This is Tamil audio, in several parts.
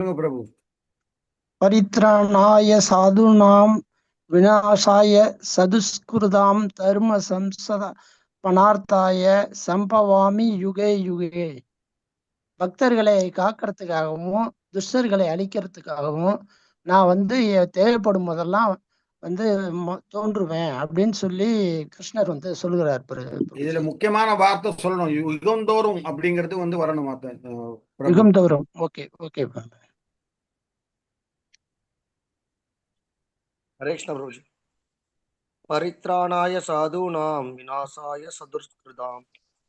प्रभु। परित्राणाय साधूनां विनाशाय सदुष्कृतां धर्म संस्थापनार्थाय संभवामि யுகே யுகே. பக்தர்களை காக்கிறதுக்காகவும் துஷ்டர்களை அழிக்கிறதுக்காகவும் நான் தேவைப்படும் போதெல்லாம் தோன்றுவேன் அப்படின்னு சொல்லி கிருஷ்ணர் சொல்லுகிறார். இதுல முக்கியமான வார்த்தை சொல்லணும், யுகந்தோறும் அப்படிங்கிறது வரணும். யுகந்தோறும். Okay okay. हरे कृष्ण प्रभु जी। परित्राणाय साधूनां विनाशाय सदुष्कृतां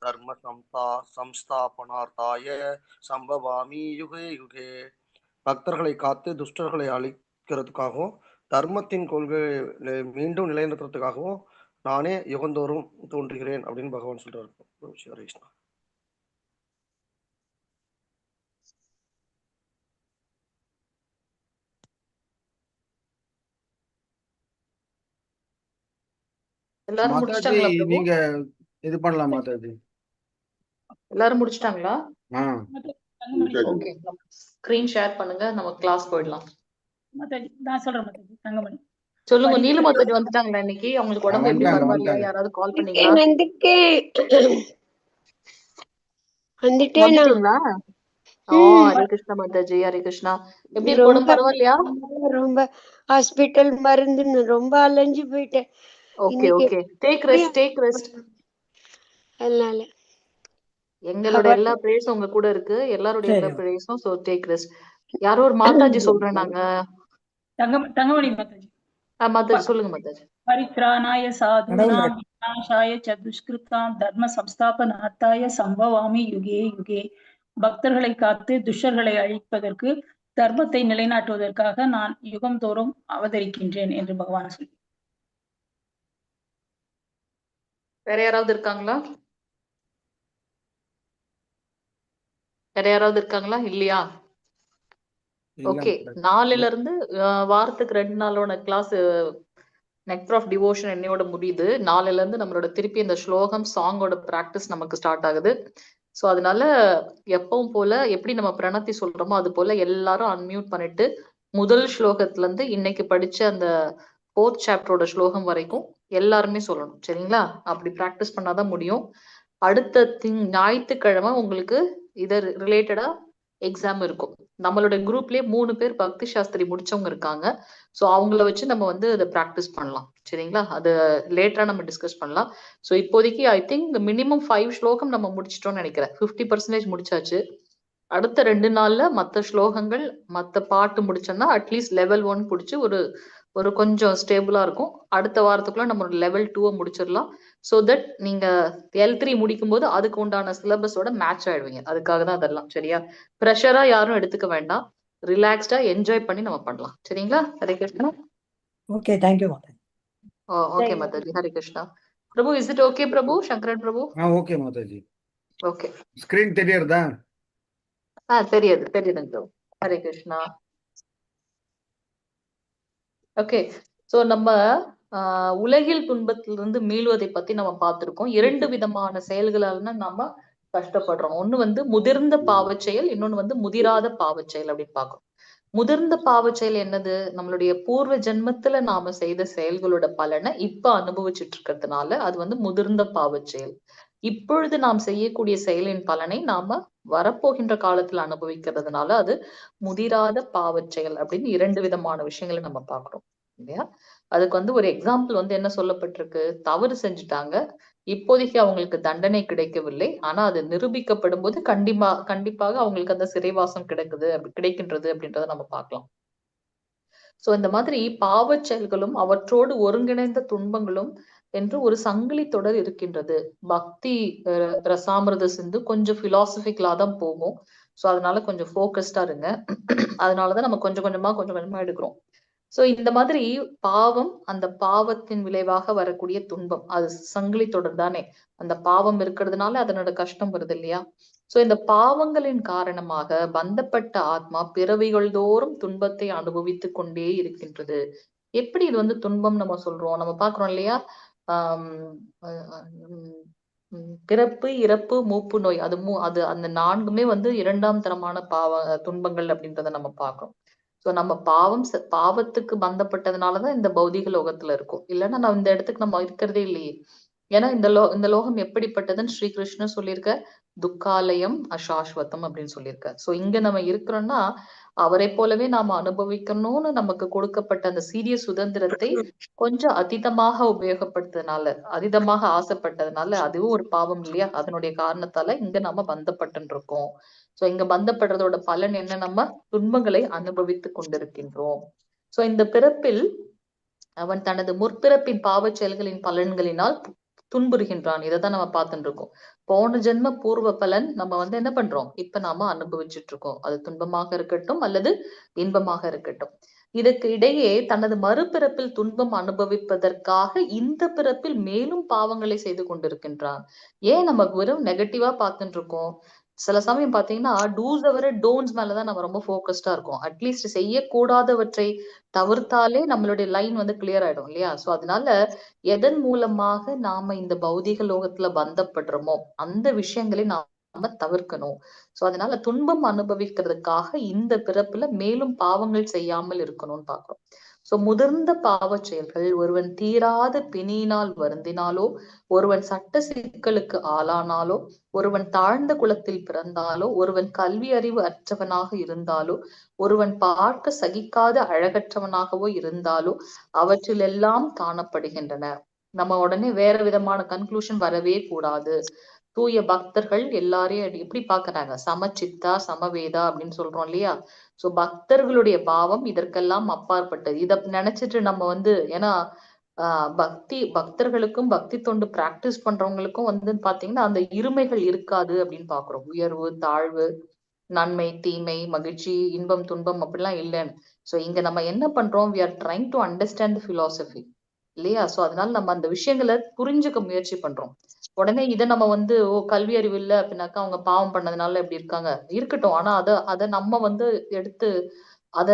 धर्म संस्थापनार्थाय संभवामि யுகே யுகே. பக்தர்களை காத்து துஷ்டர்களை அழிக்கிறதுக்காகவும் தர்மத்தின் கொள்கைகளை மீண்டும் நிலைநிறுத்துறதுக்காகவும் நானே யுகந்தோறும் தோன்றுகிறேன் அப்படின்னு பகவான் சொல்றாரு. ஹரே கிருஷ்ணா. எல்லாரும் முடிச்சிட்டாங்களா பிரபு? நீங்க இது பண்ணலாம் மாதாஜி. எல்லாரும் முடிச்சிட்டாங்களா? ஓகே, ஸ்கிரீன் ஷேர் பண்ணுங்க, நம்ம கிளாஸ் போயிடலாம். மாதாஜி நான் சொல்றேன் மாதாஜி. தங்கமணி சொல்லுங்க. நீலு மாதாஜி வந்துட்டாங்களா இன்னைக்கு? அவங்களுக்கு உடம்பு எப்படி பரவாயில்லையா? யாராவது கால் பண்ணீங்களா? வந்துட்டீங்களா? ஹரே கிருஷ்ணா மாதாஜி. ஹரே கிருஷ்ணா. எப்படி இருக்கு உடம்பு? பரவாயில்லையா? ரொம்ப ஹாஸ்பிட்டல் மருந்து ரொம்ப அலைஞ்சு போயிட்டேன். Okay okay. Take rest. அதனால எங்களோட எல்லா பிரேயர்ஸும் உங்க கூட இருக்கு. எல்லாரோட எல்லா பிரேயர்ஸும். So take rest. யாரோ ஒரு மாதாஜி சொல்றேன் நாங்க. தங்கமணி மாதாஜி. மாதாஜி சொல்லுங்க மாதாஜி. பரித்ராணாய சாதுனாம் விநாசாய சதுஷ்கிருதாம் தர்ம சம்ஸ்தாபனார்த்தாய சம்பவாமி யுகே யுகே. பக்தர்களை காத்து துஷ்டர்களை அழிப்பதற்கு தர்மத்தை நிலைநாட்டுவதற்காக நான் யுகம் தோறும் அவதரிக்கின்றேன் என்று பகவான் சொல்லி. வேற யாராவது இருக்காங்களா? இல்லையா? ஓகே. நாளையில இருந்து வாரத்துக்கு 2 நாளோட கிளாஸ் நெக்டர் ஆஃப் டிவோஷன் என்னையோட முடியுது. நாளையில இருந்து நம்மளோட திருப்பி இந்த ஸ்லோகம் சாங்கோட பிராக்டிஸ் நமக்கு ஸ்டார்ட் ஆகுது. ஸோ அதனால எப்பவும் போல எப்படி நம்ம பிரணத்தி சொல்றோமோ அது போல எல்லாரும் அன்மியூட் பண்ணிட்டு முதல் ஸ்லோகத்துல இருந்து இன்னைக்கு படிச்ச அந்த 4th சாப்டரோட ஸ்லோகம் வரைக்கும் எல்லாருமே சொல்லணும். சரிங்களா? அப்படி பிராக்டிஸ் பண்ணாதான் முடியும். அடுத்த ஞாயிற்றுக்கிழமை உங்களுக்கு இத ரிலேட்டடா எக்ஸாம் இருக்கும். நம்மளோட குரூப்லயே 3 பேர் பக்தி சாஸ்திரி முடிச்சவங்க இருக்காங்க. ஸோ அவங்கள வச்சு நம்ம அதை ப்ராக்டிஸ் பண்ணலாம். சரிங்களா? அது லேட்டரா நம்ம டிஸ்கஸ் பண்ணலாம். ஸோ இப்போதைக்கு ஐ திங்க் மினிமம் 5 ஸ்லோகம் நம்ம முடிச்சிட்டோம்னு நினைக்கிறேன். 50% முடிச்சாச்சு. அடுத்த 2 நாள்ல மற்ற ஸ்லோகங்கள் மற்ற பாட்டு முடிச்சோம்னா அட்லீஸ்ட் லெவல் 1 பிடிச்சி ஒரு கொஞ்சம் ஸ்டேபிளா இருக்கும். அடுத்த வாரத்துக்குள்ள நம்ம லெவல் 2 முடிச்சிடலாம். ஸோ தட் நீங்க L3 முடிக்கும் போது அதுக்கு உண்டான சிலபஸோட மேட்ச் ஆயிடுவீங்க. அதுக்காக தான் அதெல்லாம். சரியா? ப்ரெஷரா யாரும் எடுத்துக்க வேண்டாம். ரிலாக்ஸ்டா என்ஜாய் பண்ணி நம்ம பண்ணலாம். சரிங்களா? Hare Krishna. Okay, thank you Mataji. Okay Mataji. Hare Krishna. Prabhu, is it okay Prabhu? Sankaran Prabhu. Okay Mataji. Okay. Screen தெரியுறதா? தெரியுதுங்க. ஹரே கிருஷ்ணா. ஓகே. சோ நம்ம உலகில் துன்பத்திலிருந்து மீளுவதை பத்தி நம்ம பார்த்திருக்கோம். 2 விதமான செயல்களால நாம கஷ்டப்படுறோம். ஒண்ணு முதிர்ந்த பாவச் செயல், இன்னொன்னு முதிராத பாவச் செயல் அப்படின்னு பார்க்கிறோம். முதிர்ந்த பாவச் செயல் என்னது? நம்மளுடைய பூர்வ ஜென்மத்துல நாம செய்த செயல்களோட பலனை இப்ப அனுபவிச்சுட்டு இருக்கிறதுனால அது முதிர்ந்த பாவச் செயல். இப்பொழுது நாம் செய்யக்கூடிய செயலின் பலனை நாம வரப்போகின்ற காலத்துல அனுபவிக்கிறதுனால அது முதிராத பாவச் செயல் அப்படின்னு 2 விதமான விஷயங்களை நம்ம பார்க்கிறோம் இல்லையா? அதுக்கு ஒரு எக்ஸாம்பிள் என்ன சொல்லப்பட்டிருக்கு? தவறு செஞ்சுட்டாங்க, இப்போதைக்கு அவங்களுக்கு தண்டனை கிடைக்கவில்லை, ஆனா அது நிரூபிக்கப்படும் போது கண்டிப்பாக அவங்களுக்கு அந்த சிறைவாசம் கிடைக்கின்றது அப்படின்றத நம்ம பார்க்கலாம். சோ இந்த மாதிரி பாவச் செயல்களும் அவற்றோடு ஒருங்கிணைந்த துன்பங்களும் என்று ஒரு சங்கிலி தொடர் இருக்கின்றது. பக்தி ரசாமிரத சிந்து கொஞ்சம் பிலாசபிக்கலா தான் போகும். சோ அதனால கொஞ்சம் போக்கஸ்டா இருங்க. அதனாலதான் நம்ம கொஞ்சம் கொஞ்சமா எடுக்கிறோம். சோ இந்த மாதிரி பாவம், அந்த பாவத்தின் விளைவாக வரக்கூடிய துன்பம், அது சங்கிலி தொடர் தானே. அந்த பாவம் இருக்கிறதுனால அதனோட கஷ்டம் வருது இல்லையா? சோ இந்த பாவங்களின் காரணமாக பந்தப்பட்ட ஆத்மா பிறவிகள் தோறும் துன்பத்தை அனுபவித்து கொண்டே இருக்கின்றது. எப்படி இது துன்பம் நம்ம சொல்றோம்? நம்ம பாக்குறோம் இல்லையா? பிறப்பு, இறப்பு, மூப்பு நோய், அது அந்த 4மே வந்து 2ஆம் தரமான துன்பங்கள் அப்படின்றத நம்ம பார்க்கிறோம். சோ நம்ம பாவத்துக்கு பந்தப்பட்டதுனாலதான் இந்த பௌதிக லோகத்துல இருக்கும். இல்லைன்னா நான் இந்த இடத்துக்கு நம்ம இருக்கிறதே இல்லையே. ஏன்னா இந்த லோகம் எப்படிப்பட்டதுன்னு ஸ்ரீகிருஷ்ணர் சொல்லியிருக்க, துக்காலயம் அசாஸ்வதம் அப்படின்னு சொல்லியிருக்க. சோ இங்க நம்ம இருக்கிறோம்னா அவரை போலவே நாம அனுபவிக்கணும்னு நமக்கு கொடுக்கப்பட்ட அந்த சீரிய சுதந்திரத்தை கொஞ்சம் அதீதமாக உபயோகப்படுத்ததுனால, அதீதமாக ஆசைப்பட்டதுனால, அதுவும் ஒரு பாவம் இல்லையா? அதனுடைய காரணத்தால இங்க நம்ம பந்தப்பட்டு இருக்கோம். சோ இங்க பந்தப்படுறதோட பலன் என்ன? நம்ம துன்பங்களை அனுபவித்துக் கொண்டிருக்கின்றோம். சோ இந்த பிறப்பில் அவன் தனது முற்பிறப்பின் பாவச் செயல்களின் பலன்களினால் துன்புறுகின்றான். இதைதான் நம்ம பார்த்துட்டு இருக்கோம். போன ஜென்ம பூர்வ பலன் நம்ம வந்து என்ன பண்றோம்? இப்ப நாம அனுபவிச்சுட்டு இருக்கோம். அது துன்பமாக இருக்கட்டும் அல்லது இன்பமாக இருக்கட்டும். இதற்கு இடையே தனது மறுபிறப்பில் துன்பம் அனுபவிப்பதற்காக இந்த பிறப்பில் மேலும் பாவங்களை செய்து கொண்டிருக்கின்றான். ஏன் நம்ம வெறும் நெகட்டிவா பார்த்துட்டு இருக்கோம்? சில சமயம் பாத்தீங்கன்னா டூஸை விட டோன்ஸ் மேலதான் நம்ம ரொம்ப போக்கஸ்டா இருக்கோம். அட்லீஸ்ட் செய்யக்கூடாதவற்றை தவிர்த்தாலே நம்மளுடைய லைன் வந்து கிளியர் ஆயிடும் இல்லையா? சோ அதனால எதன் மூலமாக நாம இந்த பௌதிக லோகத்துல பந்தப்படுறோமோ அந்த விஷயங்களை நாம தவிர்க்கணும். சோ அதனால துன்பம் அனுபவிக்கிறதுக்காக இந்த பிறப்புல மேலும் பாவங்கள் செய்யாமல் இருக்கணும்னு பாக்குறோம். சோ முதிர்ந்த பாவச் செயல்கள் ஒருவன் தீராத பிணியினால் வருந்தினாலோ, ஒருவன் சட்ட சிக்கலுக்கு ஆளானாலோ, ஒருவன் தாழ்ந்த குலத்தில் பிறந்தாலோ, ஒருவன் கல்வி அறிவு அற்றவனாக இருந்தாலோ, ஒருவன் பார்க்க சகிக்காத அழகற்றவனாகவோ இருந்தாலோ அவற்றிலெல்லாம் காணப்படுகின்றன. நம்ம உடனே வேற விதமான கன்க்ளூஷன் வரவே கூடாது. தூய பக்தர்கள் எல்லாரையும் எப்படி பாக்குறாங்க? சமச்சித்தா சமவேதா அப்படின்னு சொல்றோம் இல்லையா? சோ பக்தர்களுடைய பாவம் இதற்கெல்லாம் அப்பாற்பட்டது. இத நினைச்சிட்டு நம்ம வந்து, ஏன்னா பக்தர்களுக்கும் பக்தி தொண்டு பிராக்டிஸ் பண்றவங்களுக்கும் வந்து பாத்தீங்கன்னா அந்த இருமைகள் இருக்காது அப்படின்னு பாக்குறோம். உயர்வு தாழ்வு, நன்மை தீமை, மகிழ்ச்சி, இன்பம் துன்பம் அப்படிலாம் இல்லைன்னு. சோ இங்க நம்ம என்ன பண்றோம்? we are trying to understand the philosophy இல்லையா? சோ அதனால நம்ம அந்த விஷயங்களை புரிஞ்சுக்க முயற்சி பண்றோம். உடனே இதை நம்ம வந்து கல்வி அறிவு இல்லை அப்படின்னாக்கா அவங்க பாவம் பண்ணதுனால எப்படி இருக்காங்க இருக்கட்டும். ஆனா அதை நம்ம வந்து எடுத்து அத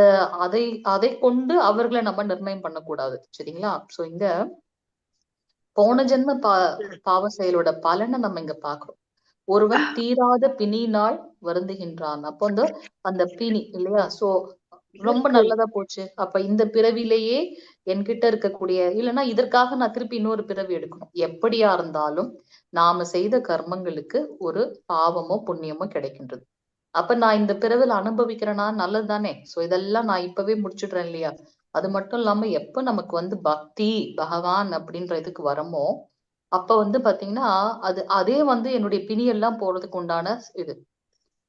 அதை அதை கொண்டு அவர்களை நம்ம நிர்ணயம் பண்ணக்கூடாது. சரிங்களா? சோ இங்க போன ஜென்ம பாவ செயலோட பலனை நம்ம இங்க பாக்குறோம். ஒருவன் தீராத பிணியினால் வருந்துகின்றான். அப்போ அந்த பிணி இல்லையா? சோ ரொம்ப நல்லதா போச்சு. அப்ப இந்த பிறவிலேயே என்கிட்ட இருக்கக்கூடிய, இல்லைன்னா இதற்காக நான் திருப்பி இன்னொரு பிறவி எடுக்கணும். எப்படியா இருந்தாலும் நாம செய்த கர்மங்களுக்கு ஒரு பாவமோ புண்ணியமோ கிடைக்கின்றது. அப்ப நான் இந்த பிறவில அனுபவிக்கிறேன்னா நல்லது தானே? சோ இதெல்லாம் நான் இப்பவே முடிச்சுடுறேன் இல்லையா? அது மட்டும் இல்லாம எப்ப நமக்கு வந்து பக்தி பகவான் அப்படின்ற இதுக்கு வரமோ அப்ப வந்து பாத்தீங்கன்னா அதே வந்து என்னுடைய பிணியெல்லாம் போறதுக்கு உண்டான இது.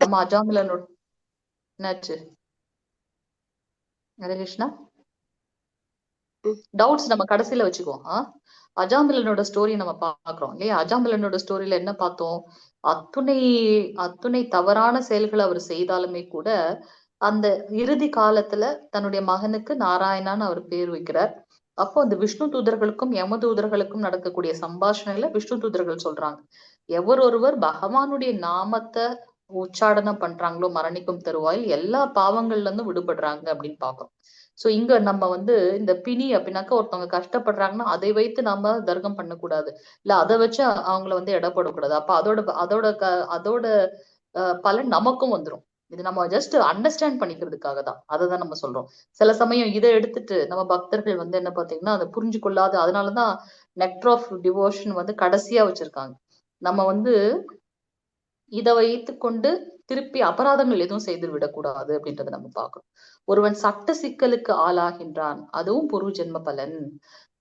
நம்ம அஜாமிலனோட என்னாச்சு ஹரே கிருஷ்ணா? டவுட்ஸ் நம்ம கடைசியில வச்சுக்குவோம். அஜாமிலனோட ஸ்டோரி நம்ம பாக்குறோம் இல்லையா? அஜாமிலனோட ஸ்டோரியில என்ன பார்த்தோம்? அத்துணை தவறான செயல்களை அவர் செய்தாலுமே கூட அந்த இறுதி காலத்துல தன்னுடைய மகனுக்கு நாராயணான்னு அவர் பேர் வைக்கிறார். அப்போ அந்த விஷ்ணு தூதர்களுக்கும் யம தூதர்களுக்கும் நடக்கக்கூடிய சம்பாஷணையில விஷ்ணு தூதர்கள் சொல்றாங்க, ஒருவர் பகவானுடைய நாமத்தை உச்சாடனம் பண்றாங்களோ மரணிக்கும் தருவாயில் எல்லா பாவங்கள்ல இருந்தும் விடுபடுறாங்க அப்படின்னு பாக்குறோம். சோ இங்க நம்ம வந்து இந்த பிணி அப்படின்னாக்கா ஒருத்தவங்க கஷ்டப்படுறாங்கன்னா அதை வைத்து நாம தர்க்கம் பண்ணக்கூடாது. இல்ல அதை வச்சு அவங்கள வந்து எடப்படக்கூடாது. அப்ப அதோட பலன் நமக்கும் வந்துடும். இது நம்ம ஜஸ்ட் அண்டர்ஸ்டாண்ட் பண்ணிக்கிறதுக்காக தான். அதை தான் நம்ம சொல்றோம். சில சமயம் இதை எடுத்துட்டு நம்ம பக்தர்கள் வந்து என்ன பாத்தீங்கன்னா அதை புரிஞ்சு கொள்ளாது. அதனாலதான் நெக்டர் ஆஃப் டிவோஷன் வந்து கடைசியா வச்சிருக்காங்க. நம்ம வந்து இதை வைத்துக்கொண்டு திருப்பி அபராதங்கள் எதுவும் செய்து விடக்கூடாது அப்படின்றத நம்ம பார்க்கணும். ஒருவன் சட்ட சிக்கலுக்கு ஆளாகின்றான், அதுவும் பூர்வ ஜென்ம பலன்.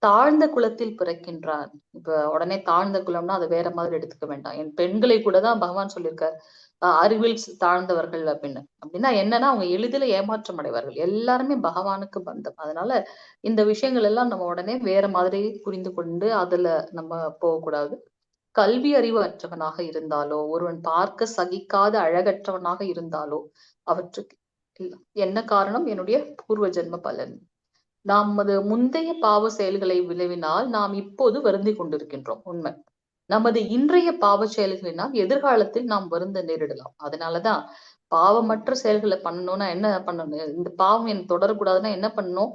தாழ்ந்த குலத்தில் பிறக்கின்றான். இப்ப உடனே தாழ்ந்த குலம்னா அதை வேற மாதிரி எடுத்துக்க வேண்டாம். என் பெண்களை கூட தான் பகவான் சொல்லியிருக்கார் அறிவில் தாழ்ந்தவர்கள் அப்படின்னு. அப்படின்னா என்னன்னா அவங்க எளிதில ஏமாற்றம் அடைவார்கள். எல்லாருமே பகவானுக்கு பந்தம். அதனால இந்த விஷயங்கள் எல்லாம் நம்ம உடனே வேற மாதிரி புரிந்து கொண்டு அதுல நம்ம போகக்கூடாது. கல்வி அறிவு அற்றவனாக இருந்தாலோ, ஒருவன் பார்க்க சகிக்காத அழகற்றவனாக இருந்தாலோ அவற்றுக்கு என்ன காரணம்? என்னுடைய பூர்வ ஜென்ம பலன். நமது முந்தைய பாவ செயல்களை விளைவினால் நாம் இப்போது வருந்தி கொண்டிருக்கின்றோம். உண்மை. நமது இன்றைய பாவ செயல்களினால் எதிர்காலத்தில் நாம் வருந்த நேரிடலாம். அதனாலதான் பாவமற்ற செயல்களை பண்ணணும்னா என்ன பண்ணணும்? இந்த பாவம் எனக்கு தொடரக்கூடாதுன்னா என்ன பண்ணணும்?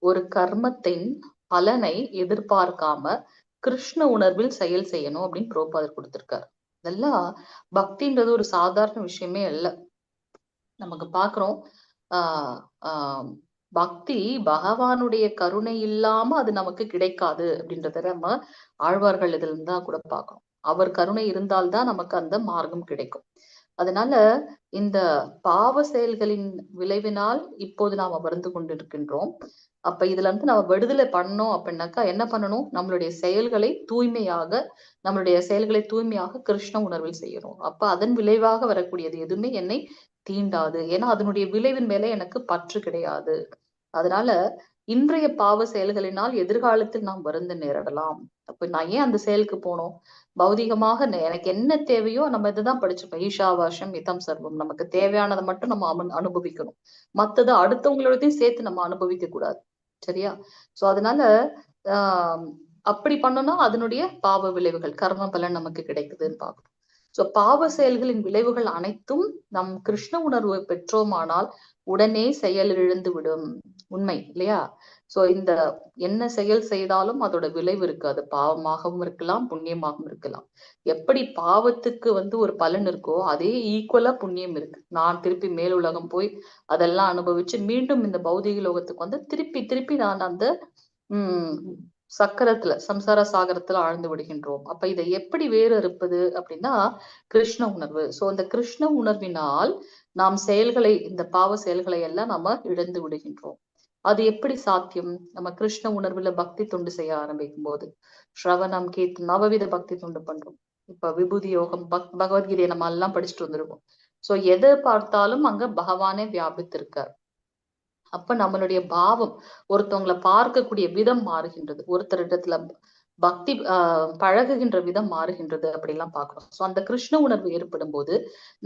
ஒரு கர்மத்தின் பலனை எதிர்பார்க்காம கிருஷ்ண உணர்வில் செயல் செய்யணும் அப்படின்னு பிரபுபாதர் கொடுத்திருக்காரு. இதெல்லாம் பக்தின்றது ஒரு சாதாரண விஷயமே அல்ல. நமக்கு பாக்குறோம் ஆஹ் ஆஹ் பக்தி பகவானுடைய கருணை இல்லாம அது நமக்கு கிடைக்காது அப்படின்றத நம்ம ஆழ்வார்கள் இதுல இருந்தா கூட பாக்குறோம். அவர் கருணை இருந்தால்தான் நமக்கு அந்த மார்க்கம் கிடைக்கும். அதனால இந்த பாவ செயல்களின் விளைவினால் இப்போது நாம வருந்து கொண்டிருக்கின்றோம். அப்ப இதுல இருந்து நம்ம விடுதலை பண்ணோம் அப்படின்னாக்கா என்ன பண்ணணும்? நம்மளுடைய செயல்களை தூய்மையாக கிருஷ்ண உணர்வில் செய்யணும். அப்ப அதன் விளைவாக வரக்கூடியது எதுவுமே என்னை தீண்டாது. ஏன்னா அதனுடைய விளைவின் மேல எனக்கு பற்று கிடையாது. அதனால இன்றைய பாவ செயல்களினால் எதிர்காலத்தில் நாம் வருந்த நேரிடலாம். அப்ப நான் ஏன் அந்த செயலுக்கு போனோம்? பௌதிகமாக எனக்கு என்ன தேவையோ நம்ம இதுதான் படிச்சிருப்போம். ஈஷாவாசம் இதம் சர்வம். நமக்கு தேவையானதை மட்டும் நம்ம அனுபவிக்கணும். மத்தது அடுத்தவங்களோடதையும் சேர்த்து நம்ம அனுபவிக்க கூடாது. சரியா? சோ அதனால அப்படி பண்ணோம்னா அதனுடைய பாவ விளைவுகள் கர்ம பலன் நமக்கு கிடைக்குதுன்னு பார்க்கணும். சோ பாவ செயல்களின் விளைவுகள் அனைத்தும் நம் கிருஷ்ண உணர்வு பெற்றோமானால் உடனே செயல் இழந்து விடும். உண்மை இல்லையா? சோ இந்த என்ன செயல் செய்தாலும் அதோட விளைவு இருக்கு. அது பாவமாகவும் இருக்கலாம், புண்ணியமாகவும் இருக்கலாம். எப்படி பாவத்துக்கு ஒரு பலன் இருக்கோ அதே ஈக்குவலா புண்ணியம் இருக்கு. நான் திருப்பி மேல் உலகம் போய் அதெல்லாம் அனுபவிச்சு மீண்டும் இந்த பௌதிக லோகத்துக்கு திருப்பி திருப்பி நான் அந்த சக்கரத்துல சம்சார சாகரத்துல ஆழ்ந்து விடுகின்றோம். அப்ப இதை எப்படி வேறு இருப்பது அப்படின்னா கிருஷ்ண உணர்வு. சோ அந்த கிருஷ்ண உணர்வினால் நாம் இந்த பாவ செயல்களை எல்லாம் நம்ம இழந்து விடுகின்றோம். அது எப்படி சாத்தியம்? நம்ம கிருஷ்ண உணர்வுல பக்தி தொண்டு செய்ய ஆரம்பிக்கும் போது ஸ்ரவணம் கீர்த்தனம் நவவித பக்தி தொண்டு பண்றோம். இப்ப விபூதி யோகம் பகவத்கீதையை நம்ம எல்லாம் படிச்சுட்டு வந்துருவோம். சோ எதை பார்த்தாலும் அங்க பகவானே வியாபித்திருக்கார். அப்ப நம்மளுடைய பாவம் ஒருத்தவங்களை பார்க்கக்கூடிய விதம் மாறுகின்றது. ஒருத்தரிடத்துல பக்தி பழகுகின்ற விதம் மாறுகின்றது. அப்படிலாம் பார்க்கிறோம். சோ அந்த கிருஷ்ண உணர்வு ஏற்படும் போது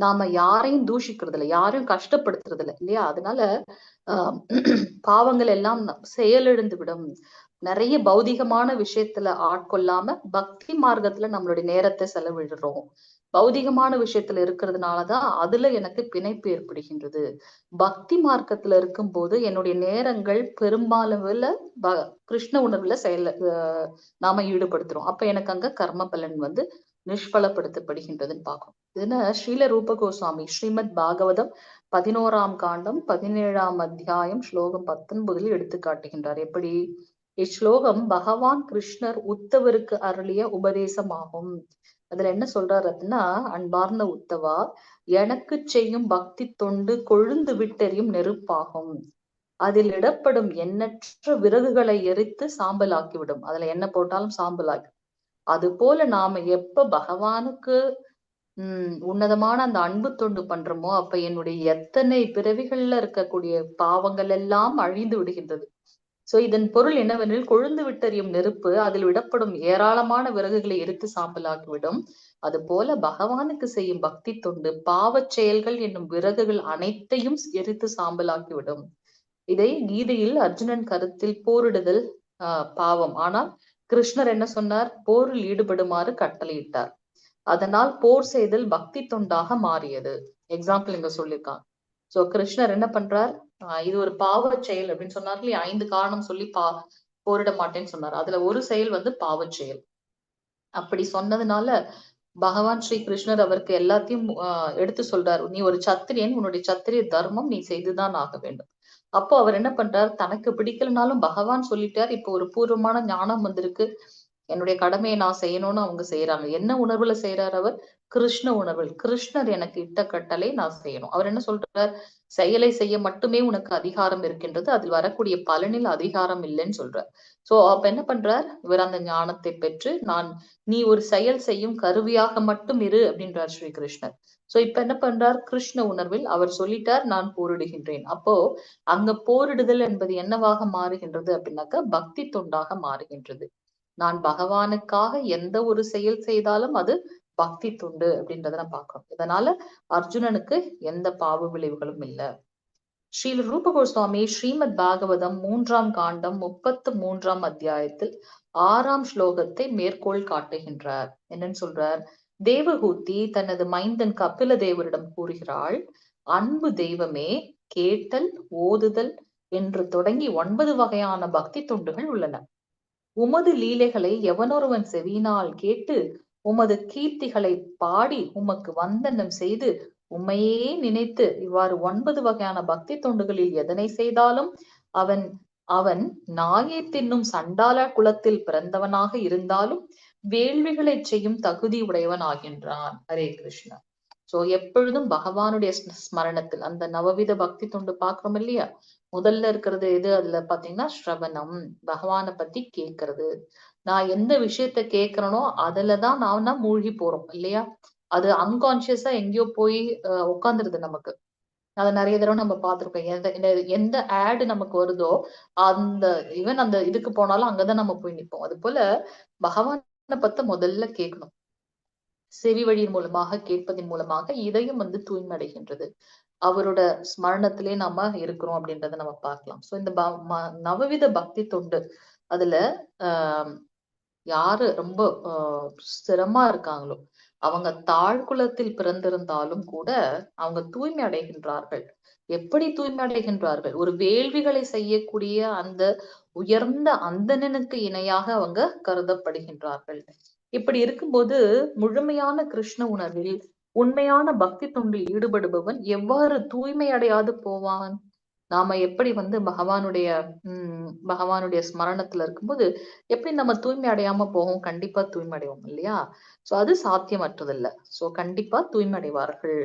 நாம யாரையும் தூஷிக்கிறது இல்லை, யாரையும் கஷ்டப்படுத்துறது இல்லை இல்லையா? அதனால பாவங்கள் எல்லாம் செயலிழந்து விடும். நிறைய பௌதிகமான விஷயத்துல ஆட்கொள்ளாம பக்தி மார்க்கத்துல நம்மளுடைய நேரத்தை செலவிடுறோம். பௌதிகமான விஷயத்துல இருக்கிறதுனாலதான் அதுல எனக்கு பிணைப்பு ஏற்படுகின்றது. பக்தி மார்க்கத்துல இருக்கும் போது என்னுடைய நேரங்கள் பெரும்பாலும் கிருஷ்ண உணர்வுல நாம ஈடுபடுத்துறோம். அப்ப எனக்கு அங்க கர்ம பலன் நிஷ்பலப்படுத்தப்படுகின்றதுன்னு பார்க்கும். இதுன்னு ஸ்ரீல ரூப கோஸ்வாமி ஸ்ரீமத் பாகவதம் 11ஆம் காண்டம் 17ஆம் அத்தியாயம் ஸ்லோகம் 19 எடுத்து காட்டுகின்றார். எப்படி? இஸ்லோகம் பகவான் கிருஷ்ணர் உத்தவருக்கு அருளிய உபதேசமாகும். அதுல என்ன சொல்றாரு அப்படின்னா, அன்பார்ந்த உத்தவா, எனக்கு செய்யும் பக்தி தொண்டு கொழுந்து விட்டெறியும் நெருப்பாகும். அதில் இடப்படும் எண்ணற்ற விறகுகளை எரித்து சாம்பலாக்கிவிடும். அதுல என்ன போட்டாலும் சாம்பலாக்கி. அது போல நாம எப்ப பகவானுக்கு உன்னதமான அந்த அன்பு தொண்டு பண்றோமோ அப்ப என்னுடைய எத்தனை பிறவிகள்ல இருக்கக்கூடிய பாவங்கள் எல்லாம் அழிந்து விடுகின்றது. சோ இதன் பொருள் என்னவெனில், கொழுந்து விட்டறியும் நெருப்பு அதில் விடப்படும் ஏராளமான விறகுகளை எரித்து சாம்பலாக்கிவிடும். அது போல பகவானுக்கு செய்யும் பக்தி தொண்டு பாவச் செயல்கள் என்னும் விறகுகள் அனைத்தையும் எரித்து சாம்பலாக்கிவிடும். இதை கீதையில் அர்ஜுனன் கருத்தில் போரிடுதல் பாவம். ஆனால் கிருஷ்ணர் என்ன சொன்னார்? போரில் ஈடுபடுமாறு கட்டளையிட்டார். அதனால் போர் செய்தல் பக்தி தொண்டாக மாறியது. எக்ஸாம்பிள் இங்க சொல்லியிருக்காங்க. சோ கிருஷ்ணர் என்ன பண்றார்? இது ஒரு பாவ செயல் அப்படின்னு சொன்னார் இல்லையா? 5 காரணம் சொல்லி போரிட மாட்டேன்னு சொன்னார். அதுல ஒரு செயல் பாவ செயல். அப்படி சொன்னதுனால பகவான் ஸ்ரீ கிருஷ்ணர் அவருக்கு எல்லாத்தையும் எடுத்து சொல்றாரு. நீ ஒரு சத்திரியன், உன்னுடைய சத்திரிய தர்மம் நீ செய்துதான் ஆக வேண்டும். அப்போ அவர் என்ன பண்றார்? தனக்கு பிடிக்கலனாலும் பகவான் சொல்லிட்டார், இப்போ ஒரு பூர்வமான ஞானம் வந்திருக்கு, என்னுடைய கடமையை நான் செய்யணும்னு அவங்க செய்யறாங்க. என்ன உணர்வுல செய்யறாரு அவர்? கிருஷ்ண உணர்வில். கிருஷ்ணர் எனக்கு இட்ட கட்டளை நான் செய்யணும். அவர் என்ன சொல்றார்? செயலை செய்ய மட்டுமே உனக்கு அதிகாரம் இருக்கின்றது, அதில் வரக்கூடிய பலனில் அதிகாரம் இல்லைன்னு சொல்றார். சோ அப்ப என்ன பண்றார் இவர்? அந்த ஞானத்தை பெற்று நீ ஒரு செயல் செய்யும் கருவியாக மட்டும் இரு அப்படின்றார் ஸ்ரீ கிருஷ்ணர். சோ இப்ப என்ன பண்றார்? கிருஷ்ண உணர்வில் அவர் சொல்லிட்டார், நான் போரிடுகின்றேன். அப்போ அங்க போரிடுதல் என்பது என்னவாக மாறுகின்றது அப்படின்னாக்கா பக்தி தொண்டாக மாறுகின்றது. நான் பகவானுக்காக எந்த ஒரு செயல் செய்தாலும் அது பக்தி தொண்டு அப்படின்றத நான் பார்க்கணும். இதனால அர்ஜுனனுக்கு எந்த பாவ விளைவுகளும் இல்லை. ஸ்ரீல ரூப கோஸ்வாமி ஸ்ரீமத் பாகவதம் 3ஆம் காண்டம் 33ஆம் அத்தியாயத்தில் 6ஆம் ஸ்லோகத்தை மேற்கோள் காட்டுகின்றார். என்னன்னு சொல்றார்? தேவகூதி தனது மைந்தன் கபில தேவரிடம் கூறுகிறாள், அன்பு தெய்வமே, கேட்டல் ஓதுதல் என்று தொடங்கி 9 வகையான பக்தி தொண்டுகள் உள்ளன. உமது லீலைகளை எவனொருவன் செவியினால் கேட்டு உமது கீர்த்திகளை பாடி உமக்கு வந்தனம் செய்து உம்மையே நினைத்து இவ்வாறு 9 வகையான பக்தி தொண்டுகளில் எதனை செய்தாலும் அவன் அவன் நாயை தின்னும் சண்டாள குலத்தில் பிறந்தவனாக இருந்தாலும் வேள்விகளை செய்யும் தகுதி உடையவன் ஆகின்றான். ஹரே கிருஷ்ணா. சோ எப்பொழுதும் பகவானுடைய ஸ்மரணத்தில் அந்த நவவித பக்தி தொண்டு பாக்குறோம் இல்லையா, முதல்ல இருக்கிறது எது? அதுல பாத்தீங்கன்னா ஸ்ரவணம், பகவானை பத்தி கேட்கறது. நான் எந்த விஷயத்த கேட்கிறேனோ அதுலதான் நான் மூழ்கி போறோம் இல்லையா. அது அன்கான்சியஸா எங்கேயோ போய் உட்காந்துருது நமக்கு. அதை நிறைய தடவை நம்ம பார்த்திருக்கோம். எந்த ஆட் நமக்கு வருதோ அந்த ஈவன் அந்த இதுக்கு போனாலும் அங்கதான் நம்ம போய் நிற்போம். அது போல பகவானை பத்தி முதல்ல கேட்கணும். செவி வழியின் மூலமாக கேட்பதன் மூலமாக இதயம் தூய்மை அடைகின்றது. அவரோட ஸ்மரணத்திலே நம்ம இருக்கிறோம் அப்படின்றத நம்ம பார்க்கலாம். சோ இந்த நவவித பக்தி தொண்டு அதுல யாரு ரொம்ப ஸ்திரமா இருக்காங்களோ அவங்க தாழ்குலத்தில் பிறந்திருந்தாலும் கூட அவங்க தூய்மை அடைகின்றார்கள். எப்படி தூய்மை அடைகின்றார்கள்? ஒரு வேள்விகளை செய்யக்கூடிய அந்த உயர்ந்த அந்தணனுக்கு இணையாக அவங்க கருதப்படுகின்றார்கள். இப்படி இருக்கும்போது முழுமையான கிருஷ்ண உணர்வில் உண்மையான பக்தி தொண்டில் ஈடுபடுபவன் எவ்வாறு தூய்மை அடையாது போவான்? நாம எப்படி பகவானுடைய ஸ்மரணத்துல இருக்கும்போது எப்படி நம்ம தூய்மை அடையாம போவோம்? கண்டிப்பா தூய்மை அடைவோம் இல்லையா? சோ அது சாத்தியமற்றதில்லை. சோ கண்டிப்பா தூய்மை அடைவார்கள்.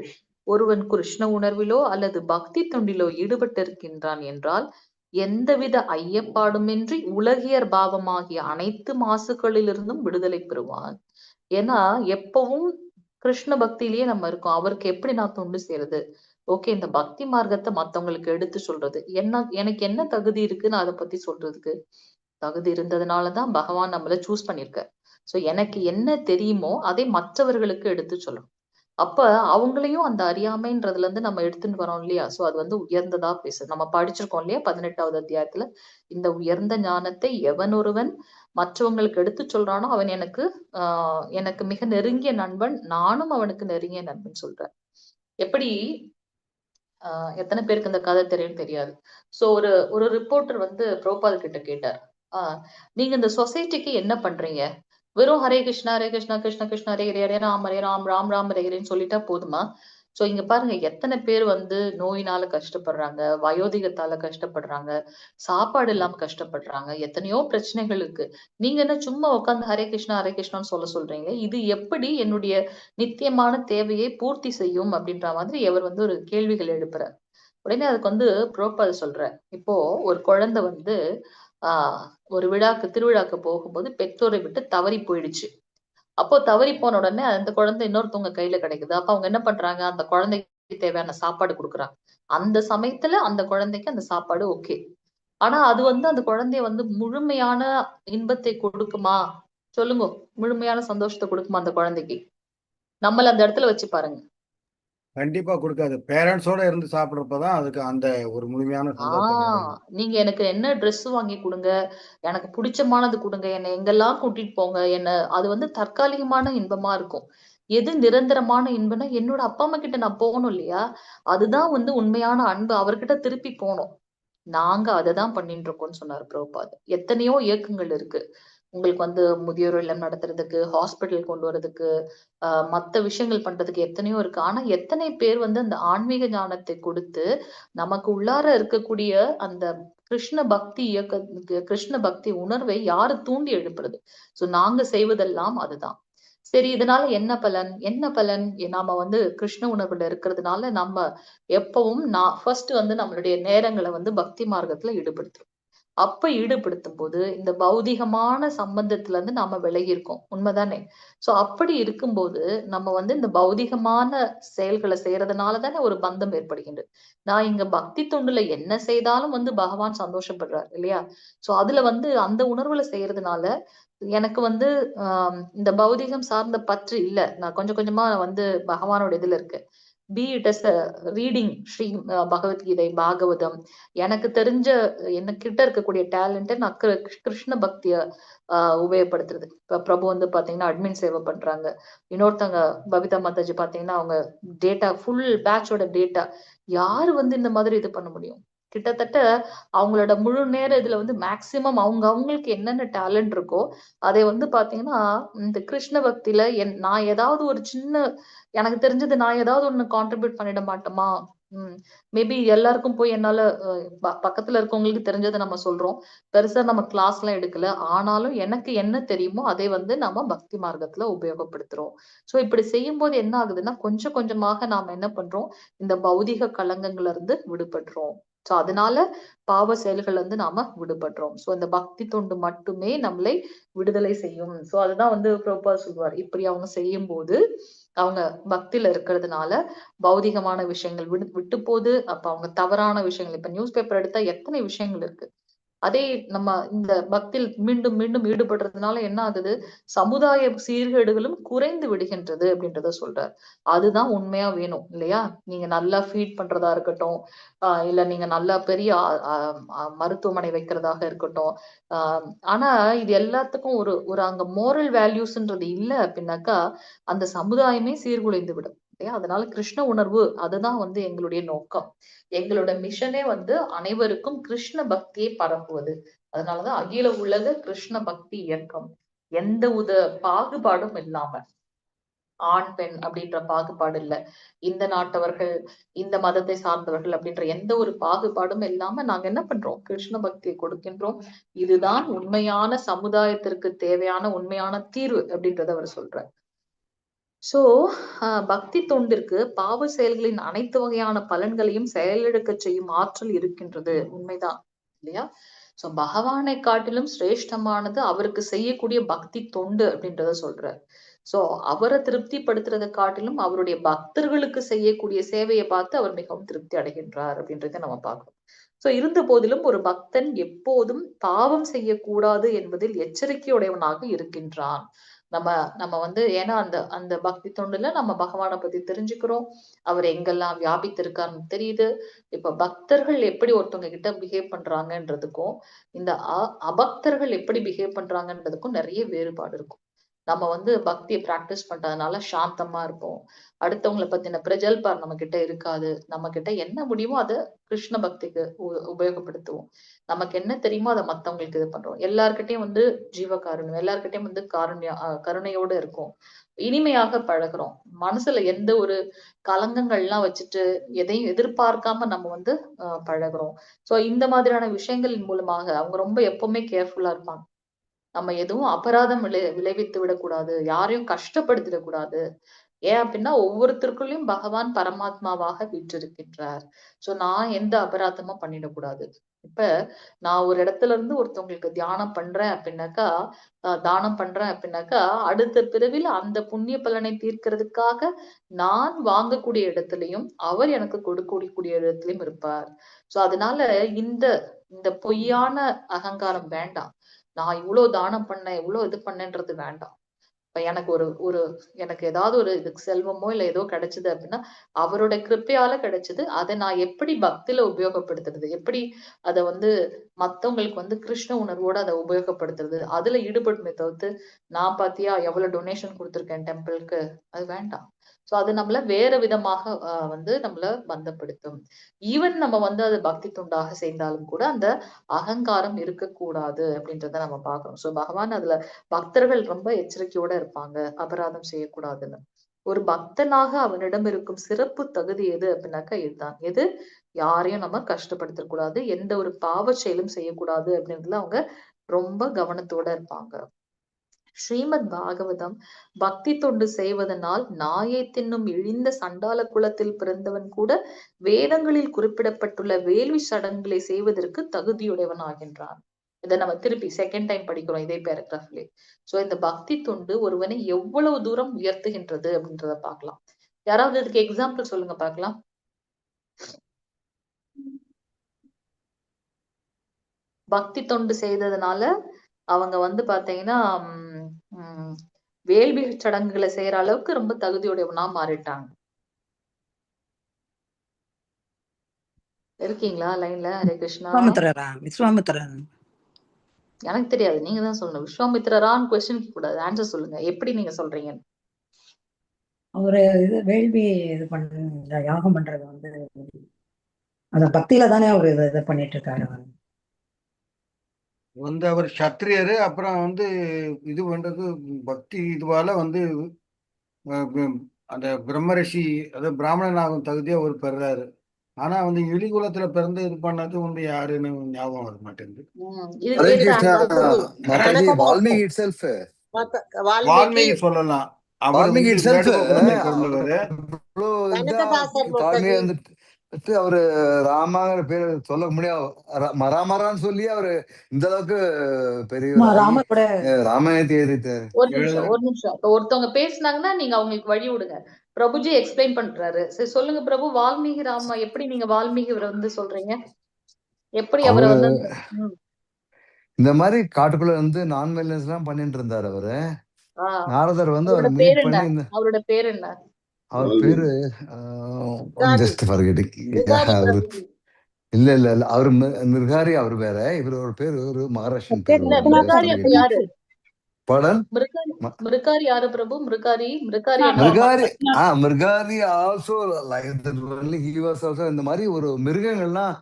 ஒருவன் கிருஷ்ண உணர்விலோ அல்லது பக்தி தொண்டிலோ ஈடுபட்டிருக்கின்றான் என்றால் எந்தவித ஐயப்பாடுமின்றி உலகியர் பாவமாகிய அனைத்து மாசுகளிலிருந்தும் விடுதலை பெறுவான். ஏன்னா எப்பவும் கிருஷ்ண பக்தியிலேயே நம்ம இருக்கோம். அவருக்கு எப்படி நான் தொண்டு செய்யறது? ஓகே, இந்த பக்தி மார்க்கத்தை மத்தவங்களுக்கு எடுத்து சொல்றது எனக்கு என்ன தகுதி இருக்கு? நான் அதை பத்தி சொல்றதுக்கு தகுதி இருந்ததுனாலதான் பகவான் நம்மள சூஸ் பண்ணிருக்க. சோ எனக்கு என்ன தெரியுமோ அதை மற்றவர்களுக்கு எடுத்து சொல்லணும். அப்ப அவங்களையும் அந்த அறியாமைன்றதுல இருந்து நம்ம எடுத்துட்டு வரோம் இல்லையா? சோ அது உயர்ந்ததா பேசு. நம்ம படிச்சிருக்கோம் இல்லையா 18வது அத்தியாயத்துல, இந்த உயர்ந்த ஞானத்தை எவன் ஒருவன் மற்றவங்களுக்கு எடுத்து சொல்றானோ அவன் எனக்கு மிக நெருங்கிய நண்பன், நானும் அவனுக்கு நெருங்கிய நண்பன் சொல்றேன். எப்படி எத்தனை பேருக்கு இந்த கதை தெரியும் தெரியாது. சோ ஒரு ரிப்போர்ட்டர் பிரபுபாத் கிட்ட கேட்டார், நீங்க இந்த சொசைட்டிக்கு என்ன பண்றீங்க? வெறும் ஹரே கிருஷ்ணா ஹரே கிருஷ்ணா கிருஷ்ண கிருஷ்ண ஹரே ஹரே ஹரே ராம் ஹரே ராம் ராம் ராம் ஹரே ஹரேன்னு சொல்லிட்டா போதுமா? சோ இங்க பாருங்க, எத்தனை பேர் நோயினால கஷ்டப்படுறாங்க, வயோதிகத்தால கஷ்டப்படுறாங்க, சாப்பாடு இல்லாம கஷ்டப்படுறாங்க, எத்தனையோ பிரச்சனைகள் இருக்கு. நீங்க என்ன சும்மா உட்காந்து ஹரே கிருஷ்ணான்னு சொல்றீங்க? இது எப்படி என்னுடைய நித்தியமான தேவையை பூர்த்தி செய்யும்? அப்படின்ற மாதிரி அவர் ஒரு கேள்விகள் எழுப்புறார். உடனே அதுக்கு புரோபால் சொல்ற, இப்போ ஒரு குழந்தை ஒரு திருவிழாக்கு போகும்போது பெற்றோரை விட்டு தவறி போயிடுச்சு. அப்போ தவறி போன உடனே அந்த குழந்தை இன்னொருத்தவங்க கையில கிடைக்குது. அப்ப அவங்க என்ன பண்றாங்க? அந்த குழந்தைக்கு தேவையான சாப்பாடு கொடுக்குறாங்க. அந்த சமயத்துல அந்த குழந்தைக்கு அந்த சாப்பாடு ஓகே. ஆனா அது அந்த குழந்தைய முழுமையான இன்பத்தை கொடுக்குமா? சொல்லுங்க, முழுமையான சந்தோஷத்தை கொடுக்குமா அந்த குழந்தைக்கு? நம்மள அந்த இடத்துல வச்சு பாருங்க. கண்டிப்பா கொடுக்காது. பேரண்ட்ஸோட இருந்து சாப்பிடுறப்பதான் அதுக்கு அந்த ஒரு முழுமையான சந்தோஷம். நீங்க எனக்கு என்ன ட்ரெஸ் வாங்கி கொடுங்க, எனக்கு பிடிச்சமானது கொடுங்க, என்னை எங்கெல்லாம் கூட்டிட்டு போங்க, அது தற்காலிகமான இன்பமா இருக்கும். எது நிரந்தரமான இன்பம்னா என்னோட அப்பா அம்மா கிட்ட நான் போகணும் இல்லையா? அதுதான் உண்மையான அன்பு. அவர்கிட்ட திருப்பி போகணும். நாங்க அதைதான் பண்ணிட்டு இருக்கோம்னு சொன்னார் பிரபுபாத். எத்தனையோ இயக்கங்கள் இருக்கு. உங்களுக்கு முதியோர் இல்லம் நடத்துறதுக்கு, ஹாஸ்பிட்டல் கொண்டு வர்றதுக்கு, மத்த விஷயங்கள் பண்றதுக்கு எத்தனையோ இருக்கு. ஆனா எத்தனை பேர் அந்த ஆன்மீக ஞானத்தை கொடுத்து நமக்கு உள்ளார இருக்கக்கூடிய அந்த கிருஷ்ண பக்தி கிருஷ்ண பக்தி உணர்வை யாரு தூண்டி எழுப்புறது? சோ நாங்க செய்வதெல்லாம் அதுதான். சரி, இதனால என்ன பலன்? என்ன பலன்? நாம கிருஷ்ண உணர்வுல இருக்கிறதுனால நம்ம எப்பவும் ஃபர்ஸ்ட் நம்மளுடைய நேரங்களை பக்தி மார்க்கத்துல ஈடுபடுத்துறோம். அப்ப ஈடுபடுத்தும் போது இந்த பௌதிகமான சம்பந்தத்துல இருந்து நாம விலகி இருக்கோம். உண்மைதானே? சோ அப்படி இருக்கும்போது நம்ம இந்த பௌதிகமான செயல்களை செய்யறதுனாலதானே ஒரு பந்தம் ஏற்படுகின்றது. நான் இங்க பக்தி தொண்டுல என்ன செய்தாலும் பகவான் சந்தோஷப்படுறாரு இல்லையா? சோ அதுல அந்த உணர்வுல செய்யறதுனால எனக்கு இந்த பௌதிகம் சார்ந்த பற்று இல்ல. நான் கொஞ்சம் கொஞ்சமா பகவானோட இதுல இருக்கு. Be it as reading Shri Bhagavad Gita, Bhagavatam, எனக்கு தெரிஞ்ச கிட்ட இருக்கக்கூடிய டேலண்ட்டை நான் கிருஷ்ண பக்திய உபயோகப்படுத்துறது. இப்ப பிரபு பாத்தீங்கன்னா அட்மின் சேவை பண்றாங்க. இன்னொருத்தவங்க பபிதா மாதாஜி பாத்தீங்கன்னா அவங்க டேட்டா ஃபுல் பேட்சோட டேட்டா யாரு இந்த மாதிரி இது பண்ண முடியும்? கிட்டத்தட்ட அவங்களோட முழு நேர இதுல வந்து மேக்சிமம் அவங்களுக்கு என்னென்ன டேலண்ட் இருக்கோ அதை வந்து பாத்தீங்கன்னா இந்த கிருஷ்ண பக்தியில நான் ஏதாவது ஒரு சின்ன எனக்கு தெரிஞ்சது நான் ஏதாவது ஒண்ணு கான்ட்ரிபியூட் பண்ணிட மாட்டோமா. மேபி எல்லாருக்கும் போய் என்னால பக்கத்துல இருக்கவங்களுக்கு தெரிஞ்சதை நம்ம சொல்றோம். பெருசா நம்ம கிளாஸ் எல்லாம் எடுக்கல. ஆனாலும் எனக்கு என்ன தெரியுமோ அதை வந்து நம்ம பக்தி மார்க்கத்துல உபயோகப்படுத்துறோம். சோ இப்படி செய்யும் போது என்ன ஆகுதுன்னா கொஞ்சம் கொஞ்சமாக நாம என்ன பண்றோம், இந்த பௌதிக கலங்கங்கள்ல இருந்து விடுபடுறோம். சோ அதனால பாவ செயல்கள் வந்து நாம விடுபடுறோம். சோ இந்த பக்தி தொண்டு மட்டுமே நம்மளை விடுதலை செய்யும். சோ அதுதான் வந்து பிரபுபாதா சொல்வார். இப்படி அவங்க செய்யும் போது அவங்க பக்தியில இருக்கிறதுனால பௌதிகமான விஷயங்கள் விட்டு போகுது. அப்ப அவங்க தவறான விஷயங்கள், இப்ப நியூஸ் பேப்பர் எடுத்தா எத்தனை விஷயங்கள் இருக்கு. அதே நம்ம இந்த பக்தியில் மீண்டும் மீண்டும் ஈடுபடுறதுனால என்ன ஆகுது, சமுதாய சீர்கேடுகளும் குறைந்து விடுகின்றது அப்படின்றத சொல்றார். அதுதான் உண்மையா வேணும் இல்லையா. நீங்க நல்லா ஃபீட் பண்றதா இருக்கட்டும், இல்ல நீங்க நல்லா பெரிய மருத்துவமனை வைக்கிறதாக இருக்கட்டும். ஆனா இது எல்லாத்துக்கும் ஒரு ஒரு அங்க மோரல் வேல்யூஸ்ன்றது இல்ல அப்படின்னாக்கா அந்த சமுதாயமே சீர்குலைந்து விடும் இல்லையா. அதனால கிருஷ்ண உணர்வு அதுதான் வந்து எங்களுடைய நோக்கம். எங்களோட மிஷனே வந்து அனைவருக்கும் கிருஷ்ண பக்தியை பரப்புவது. அதனாலதான் அகில உலக கிருஷ்ண பக்தி இயக்கம். எந்த பாகுபாடும் இல்லாம, ஆண் பெண் அப்படின்ற பாகுபாடு இல்ல, இந்த நாட்டவர்கள் இந்த மதத்தை சார்ந்தவர்கள் அப்படின்ற எந்த ஒரு பாகுபாடும் இல்லாம நாங்க என்ன பண்றோம், கிருஷ்ண பக்தியை கொடுக்கின்றோம். இதுதான் உண்மையான சமுதாயத்திற்கு தேவையான உண்மையான தீர்வு அப்படின்றத அவர் சொல்றார். சோ பக்தி தொண்டிற்கு பாவ செயல்களின் அனைத்து வகையான பலன்களையும் செயலெடுக்க செய்யும் ஆற்றல் இருக்கின்றது. உண்மைதான் இல்லையா. சோ பகவானை காட்டிலும் சிரேஷ்டமானது அவருக்கு செய்யக்கூடிய பக்தி தொண்டு அப்படின்றத சொல்றார். சோ அவரை திருப்திப்படுத்துறதை காட்டிலும் அவருடைய பக்தர்களுக்கு செய்யக்கூடிய சேவையை பார்த்து அவர் மிகவும் திருப்தி அடைகின்றார் அப்படின்றத நம்ம பார்க்கணும். சோ இருந்த போதிலும் ஒரு பக்தன் எப்போதும் பாவம் செய்யக்கூடாது என்பதில் எச்சரிக்கையுடையவனாக இருக்கின்றான். நம்ம வந்து ஏன்னா அந்த அந்த பக்தி தொண்டுல நம்ம பகவானை பத்தி தெரிஞ்சுக்கிறோம். அவர் எங்கெல்லாம் வியாபித்திருக்காருன்னு தெரியுது. இப்ப பக்தர்கள் எப்படி ஒருத்தவங்க கிட்ட பிஹேவ் பண்றாங்கன்றதுக்கும் இந்த அபக்தர்கள் எப்படி பிஹேவ் பண்றாங்கன்றதுக்கும் நிறைய வேறுபாடு இருக்கும். நம்ம வந்து பக்தியை பிராக்டிஸ் பண்றதுனால சாந்தமா இருப்போம். அடுத்தவங்களை பத்தின பிரஜல்பார் நம்ம கிட்ட இருக்காது. நம்ம கிட்ட என்ன முடியுமோ அதை கிருஷ்ண பக்திக்கு உபயோகப்படுத்துவோம். நமக்கு என்ன தெரியுமோ அதை மத்தவங்களுக்கு இது பண்றோம். எல்லார்கிட்டையும் வந்து ஜீவகாருண்யம், எல்லார்கிட்டையும் வந்து கருணையோட இருக்கும். இனிமையாக பழகுறோம். மனசுல எந்த ஒரு கலங்கங்கள்லாம் வச்சுட்டு எதையும் எதிர்பார்க்காம நம்ம வந்து பழகுறோம். சோ இந்த மாதிரியான விஷயங்களின் மூலமாக அவங்க ரொம்ப எப்பவுமே கேர்ஃபுல்லா இருப்பாங்க. நம்ம எதுவும் அபராதம் விளைவித்து விடக்கூடாது, யாரையும் கஷ்டப்படுத்திடக்கூடாது. ஏன் அப்படின்னா ஒவ்வொருத்தருக்குள்ளயும் பகவான் பரமாத்மாவாக வீற்றிருக்கின்றார். சோ நான் எந்த அபராதமும் பண்ணிடக்கூடாது. இப்ப நான் ஒரு இடத்துல இருந்து ஒருத்தவங்களுக்கு தியானம் பண்றேன் அப்படின்னாக்கா, தானம் பண்றேன் அப்படின்னாக்கா அடுத்த பிறவில அந்த புண்ணிய பலனை தீர்க்கிறதுக்காக நான் வாங்கக்கூடிய இடத்துலயும் அவர் எனக்கு கொடுக்கக்கூடிய இடத்துலயும் இருப்பார். சோ அதனால இந்த இந்த பொய்யான அகங்காரம் வேண்டாம். நான் இவ்வளவு தானம் பண்ணேன், இவ்வளவு இது பண்ணேன்றது வேண்டாம். இப்ப எனக்கு எனக்கு ஏதாவது ஒரு இதுக்கு செல்வமோ இல்ல ஏதோ கிடைச்சது அப்படின்னா அவரோட கிருப்பையால கிடைச்சது. அதை நான் எப்படி பக்தியில உபயோகப்படுத்துறது, எப்படி அதை வந்து மத்தவங்களுக்கு வந்து கிருஷ்ண உணர்வோட அதை உபயோகப்படுத்துறது, அதுல ஈடுபடுமே தவிர்த்து நான் பாத்தியா எவ்வளவு டொனேஷன் கொடுத்திருக்கேன் டெம்பிளுக்கு, அது வேண்டாம். சோ அது நம்மள வேற விதமாக வந்து நம்மள பந்தப்படுத்தும். ஈவன் நம்ம வந்து அது பக்தி தொண்டாக செய்தாலும் கூட அந்த அகங்காரம் இருக்கக்கூடாது அப்படின்றத நம்ம பார்க்கணும். சோ பகவான் அதுல பக்தர்கள் ரொம்ப எச்சரிக்கையோட இருப்பாங்க, அபராதம் செய்யக்கூடாதுன்னு. ஒரு பக்தனாக அவனிடம் இருக்கும் சிறப்பு தகுதி எது அப்படின்னாக்கா இதுதான். எது, யாரையும் நம்ம கஷ்டப்படுத்தக்கூடாது, எந்த ஒரு பாவ செயலும் செய்யக்கூடாது அப்படின்றதுல அவங்க ரொம்ப கவனத்தோட இருப்பாங்க. ஸ்ரீமத் பாகவதம் பக்தி தொண்டு செய்வதனால் நாயை தின்னும் இழிந்த சண்டால குலத்தில் பிறந்தவன் கூட வேதங்களில் குறிப்பிடப்பட்டுள்ள வேள்வி சடங்குகளை செய்வதற்கு தகுதியுடையவன் ஆகின்றான். இதை நம்ம திருப்பி செகண்ட் டைம் படிக்கிறோம் இதே பேராகிராஃப்ல. சோ இந்த பக்தி தொண்டு ஒருவனை எவ்வளவு தூரம் உயர்த்துகின்றது அப்படின்றத பார்க்கலாம். யாராவது இதுக்கு எக்ஸாம்பிள் சொல்லுங்க பார்க்கலாம். பக்தி தொண்டு செய்ததுனால அவங்க வந்து பாத்தீங்கன்னா வேள்வி சடங்குகளை செய்யற அளவுக்கு ரொம்ப தகுதியுடையவனா மாறிட்டாங்க. இருக்கீங்களா லைன்ல? ஹரே கிருஷ்ணா. விஸ்வாமித்திரன். எனக்கு தெரியாது, நீங்க தான் சொல்லணும். விஸ்வாமித்திரரான்னு கொஸ்டின் கூடாது, ஆன்சர் சொல்லுங்க. எப்படி நீங்க சொல்றீங்க? அவரு இது வேள்வி இது பண்ண யாகம் பண்றது வந்து அந்த பக்தியில தானே அவர் இதை பண்ணிட்டு இருக்காரு அவர். வந்து அவர் சத்திரியரு. அப்புறம் வந்து இது பண்றது பக்தி இதுவால வந்து அந்த பிரம்மரிஷி அதாவது பிராமணனாகும் தகுதியா ஒரு பெறாரு. ஆனா வந்து இழிகுலத்துல பிறந்து இது பண்ணது வந்து யாருன்னு ஞாபகம் வர மாட்டேங்குது. இது ஹரே கேட்டா கிருஷ்ணா மாதாஜி. வால்மீகி இட் செல்ஃப் வால்மீகி சொல்லலாம். அவர் வால்மீகி வந்து இட் செல்ஃப் வேடுவ குலத்தை பிறந்தவர். தாழ்மையா வந்துட்டு அவரு ராமாங்கிற பேர் சொல்ல முடியாது. ராமரான்னு சொல்லி அவரு இந்த அளவுக்கு பெரியவராகி ராமர் கூட ராமாயணத்தை எழுதிட்டாரு. ஒரு நிமிஷம் இப்ப ஒருத்தவங்க பேசுனாங்கன்னா நீங்க அவங்களுக்கு வழி விடுங்க. பிரபுஜி எக்ஸ்பிளைன் பண்றாரு. சரி சொல்லுங்க பிரபு. வால்மீகி ராம எப்படி நீங்க வால்மீகி வந்து சொல்றீங்க? எப்படி அவரை அவரு வந்து இந்த மாதிரி காட்டுக்குள்ள வந்து நான் வைலன்ஸ் எல்லாம் பண்ணிட்டு இருந்தாரு அவரு. நாரதர் வந்து அவரை அவரோட மீட் பேர் என்ன? பண்ணி அவரோட பேர் என்ன? அவர் பேரு ஜஸ்ட் ஃபர்கெட்டிங். இல்ல இல்ல இல்ல அவரு மிருகாரி அவர் வேற. இவரோட பேரு ஒரு மகாராஷ்டிரன் பேர். இல்ல மிருகாரி அப்ப யாரு? படன் மிருகாரி யாரு Prabhu? Mrigari Mrigari also like he was also இந்த மாதிரி ஒரு மிருகங்கள்லாம்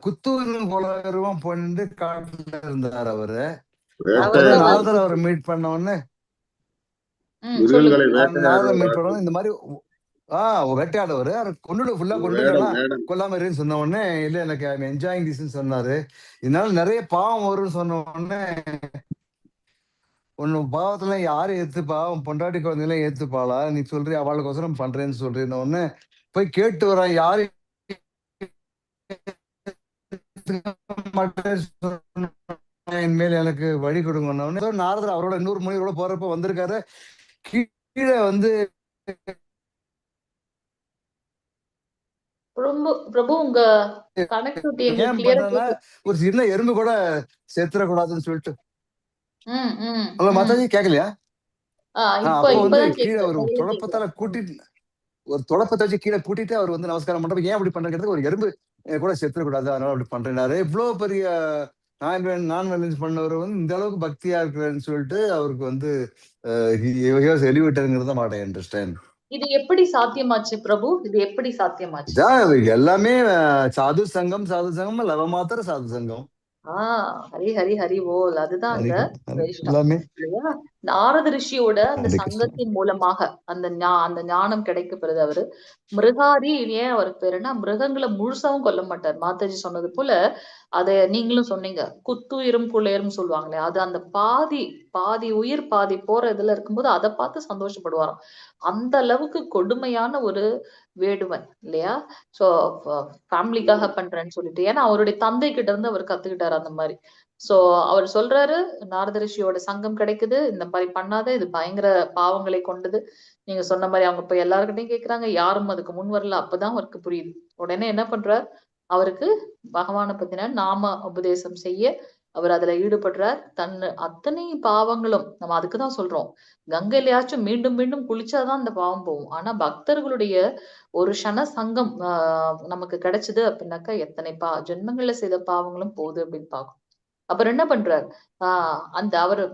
குத்தூரும் கொலகரமா பண்ணிட்டு காட்டுல இருந்தார் அவரு. அப்பதான் நாரதர் அவரை மீட் பண்ண உடனே நாரதர் மீட் பண்ண உடனே இந்த மாதிரி வேட்டையாடவர் கொண்டு ஃபுல்லா கொண்டு கொல்லாம இருன்னு சொன்ன உடனே இல்ல எனக்கு ஐ என்ஜாயிங் திஸ்ன்னு சொன்னாரு. இதனால நிறைய பாவம் வரும்னு சொன்ன உடனே உன்னு பாவத்துல யாரும் ஏத்துப்பா, உன் பொண்டாட்டி குழந்தைலாம் ஏத்துப்பாளா, நீ சொல்றீ அவளுக்கோசரம் பண்றேன்னு சொல்றீன்னு உடனே போய் கேட்டு வரான். யாரு மேல எனக்கு வழி கொடுங்க. நாரதர் அவரோட 100 மணியோட போறப்ப வந்திருக்காரு. கீழே வந்து பிரபு உங்க கனெக்டிவிட்டி எங்களுக்கு கிளியரா கேக்குது. ஒரு சின்ன எறும்பு கூட செத்துறக்கூடாதுன்னு சொல்லிட்டு. ஹலோ மாதாஜி கேக்கலையா? அப்போ வந்து கீழே ஒரு தொடப்பத்தால கூட்டிட்டு ஒரு தொடப்பத்தை வச்சு கீழே கூட்டிட்டு அவர் வந்து நமஸ்காரம் பண்றப்ப ஏன் அப்படி பண்றது? ஒரு எறும்பு கூட செத்துறக்கூடாது அதனால அப்படி பண்றாரு. இவ்வளவு பெரிய நான் வைலன்ஸ் பண்ணவர் வந்து இந்த அளவுக்கு பக்தியா இருக்கிறேன்னு சொல்லிட்டு அவருக்கு வந்து எலிவேட்டருங்கிறத மாட்டேன் அண்டர்ஸ்டாண்ட். இது எப்படி சாத்தியமாச்சு பிரபு? இது எப்படி சாத்தியமாச்சு? எல்லாமே சாது சங்கம் லவ மாத்திர சாது சங்கம். ஹரி ஹரி ஹரி போல். அதுதான் அந்த நாரத ரிஷியோட அந்த சங்கத்தின் மூலமாக அந்த ஞானம் கிடைக்கப்படுது. அவரு மிருகாரி. ஏன் அவருக்கு பேருன்னா மிருகங்களை முழுசாவும் கொல்ல மாட்டார். மாதாஜி சொன்னது போல அத நீங்களும் சொன்னீங்க. குத்துயிரும் புள்ளையரும் சொல்லுவாங்களே, அது அந்த பாதி உயிர் பாதி போற இதுல இருக்கும்போது அதை பார்த்து சந்தோஷப்படுவாராம். அந்த அளவுக்கு கொடுமையான ஒரு வேடுவன் இல்லையா? சோ ஃபேமிலிக்காக பண்றேன்னு சொல்லிட்டு, ஏன்னா அவருடைய தந்தை கிட்ட இருந்து அவர் கத்துக்கிட்டாரு அந்த மாதிரி. சோ அவர் சொல்றாரு நாரத ரிஷியோட சங்கம் கிடைக்குது, இந்த மாதிரி பண்ணாத, இது பயங்கர பாவங்களை கொண்டது. நீங்க சொன்ன மாதிரி அவங்க போய் எல்லாருக்கிட்டையும் கேக்குறாங்க, யாரும் அதுக்கு முன் வரல. அப்பதான் அவருக்கு புரியுது. உடனே என்ன பண்றார்? அவருக்கு பகவானை பத்தின நாம உபதேசம் செய்ய அவர் அதுல ஈடுபடுறார். அத்தனை பாவங்களும் நம்ம அதுக்குதான் சொல்றோம், கங்கையிலயாச்சும் மீண்டும் மீண்டும் குளிச்சாதான் அந்த பாவம் போகும். ஆனா பக்தர்களுடைய ஒரு க்ஷண சங்கம் நமக்கு கிடைச்சது அப்படின்னாக்கா எத்தனை ஜென்மங்கள்ல செய்த பாவங்களும் போகுது அப்படின்னு பார்க்கும். அப்புறம் என்ன பண்றாரு? அந்த அவரு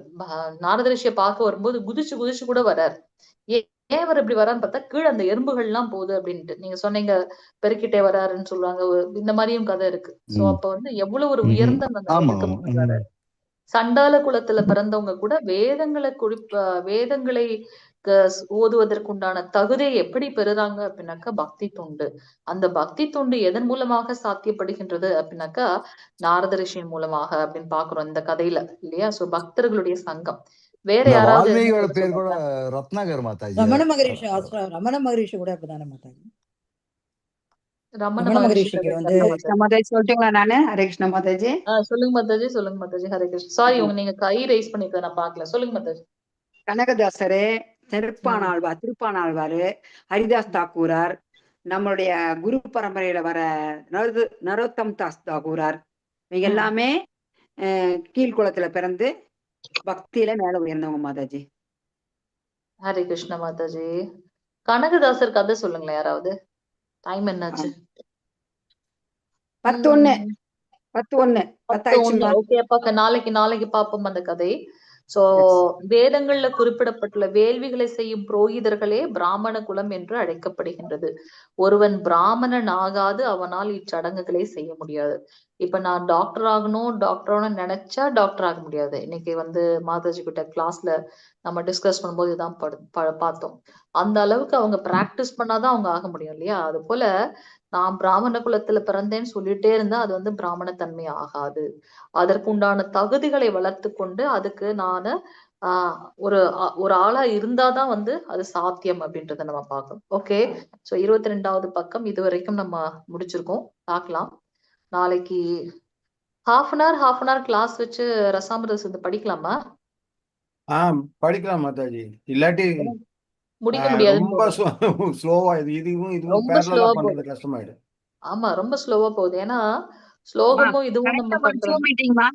நாரத ரிஷியை பார்க்க வரும்போது குதிச்சு குதிச்சு கூட வர்றாரு. ஏன் அவர் இப்படி வரான்னு பார்த்தா கீழே அந்த எறும்புகள் எல்லாம் போகுது அப்படின்ட்டு. நீங்க சொன்னீங்க பெருக்கிட்டே வராருன்னு சொல்லுவாங்க. இந்த மாதிரியும் கதை இருக்கு. சோ அப்ப வந்து எவ்வளவு ஒரு உயர்ந்த எடுக்கப்படுறாரு. சண்டால குலத்துல பிறந்தவங்க கூட வேதங்களை ஓதுவதற்குண்டான தகுதியை எப்படி பெறுறாங்க அப்படின்னாக்கா பக்தி தொண்டு. அந்த பக்தி தொண்டு எதன் மூலமாக சாத்தியப்படுகின்றது அப்படின்னாக்கா நாரத ரிஷியின் மூலமாக அப்படின்னு பாக்குறோம் இந்த கதையில இல்லையா? சோ பக்தர்களுடைய சங்கம். வேற யாராவது பேர் கூட ரத்னாகர் மாதாஜி. ரமண மகரிஷி கூட அப்படிதானே மாதாஜி? ரமண மகரிஷிக்கு வந்து சொல்லிட்டீங்களா? நானு ஹரே கிருஷ்ண மாதாஜி. சொல்லுங்க மாதாஜி. ஹரே கிருஷ்ண. சாரி, நீங்க கை ரைஸ் பண்ணிருக்க நான் பாக்கல. சொல்லுங்க மாதாஜி. கனகதாசரு, திருப்பானாழ்வாரு, ஹரிதாஸ் தாக்கூரார், நம்மளுடைய குரு பரம்பரையில வர நரோத்தம் தாஸ் தாக்கூரார், இவங்க எல்லாமே கீழ்குளத்துல பிறந்து பக்தியில மேல உயர்ந்தவங்க மாதாஜி. ஹரே கிருஷ்ண மாதாஜி. கனகதாசர் கதை சொல்லுங்களேன் யாராவது. டைம் என்னாச்சு? 10:01. ஓகே அப்பா, நாளைக்கு பாப்போம் அந்த கதை. சோ வேதங்கள்ல குறிப்பிடப்பட்டுள்ள வேள்விகளை செய்யும் புரோகிதர்களே பிராமண குலம் என்று அழைக்கப்படுகின்றது. ஒருவன் பிராமணன் ஆகாது அவனால் இச்சடங்குகளை செய்ய முடியாது. இப்ப நான் டாக்டர் ஆகணும், டாக்டர் நினைச்சா டாக்டர் ஆக முடியாது. இன்னைக்கு வந்து மாதாஜி கிட்ட கிளாஸ்ல நம்ம டிஸ்கஸ் பண்ணும்போது இதான் பார்த்தோம். அந்த அளவுக்கு அவங்க பிராக்டிஸ் பண்ணாதான் அவங்க ஆக முடியும் இல்லையா? அது போல நான் பிராமண குலத்துல பிறந்தேன்னு சொல்லிட்டே இருந்தா அது வந்து பிராமண தன்மை ஆகாது. அதற்குண்டான தகுதிகளை வளர்த்து கொண்டு அதுக்கு நானு ஒரு ஆளா இருந்தாதான் வந்து அது சாத்தியம் அப்படின்றத நம்ம பார்க்கணும். ஓகே, சோ 22வது பக்கம் இது வரைக்கும் நம்ம முடிச்சிருக்கோம். பார்க்கலாம். நாளைக்கு ஹாஃப் அன் ஹவர் கிளாஸ் வச்சு ரசாமிரத சிந்து படிக்கலாமா? படிக்கலாம் மாதாஜி. இல்லாட்டி முடிக்க முடியாது. ரொம்ப ஸ்லோவா இதுவும் பேரலலா பண்றது கஷ்டமாயிடும். ஆமா, ரொம்ப ஸ்லோவா போகுது. ஏன்னா ஸ்லோகமும் இதுவும் நம்ம பண்றோம்.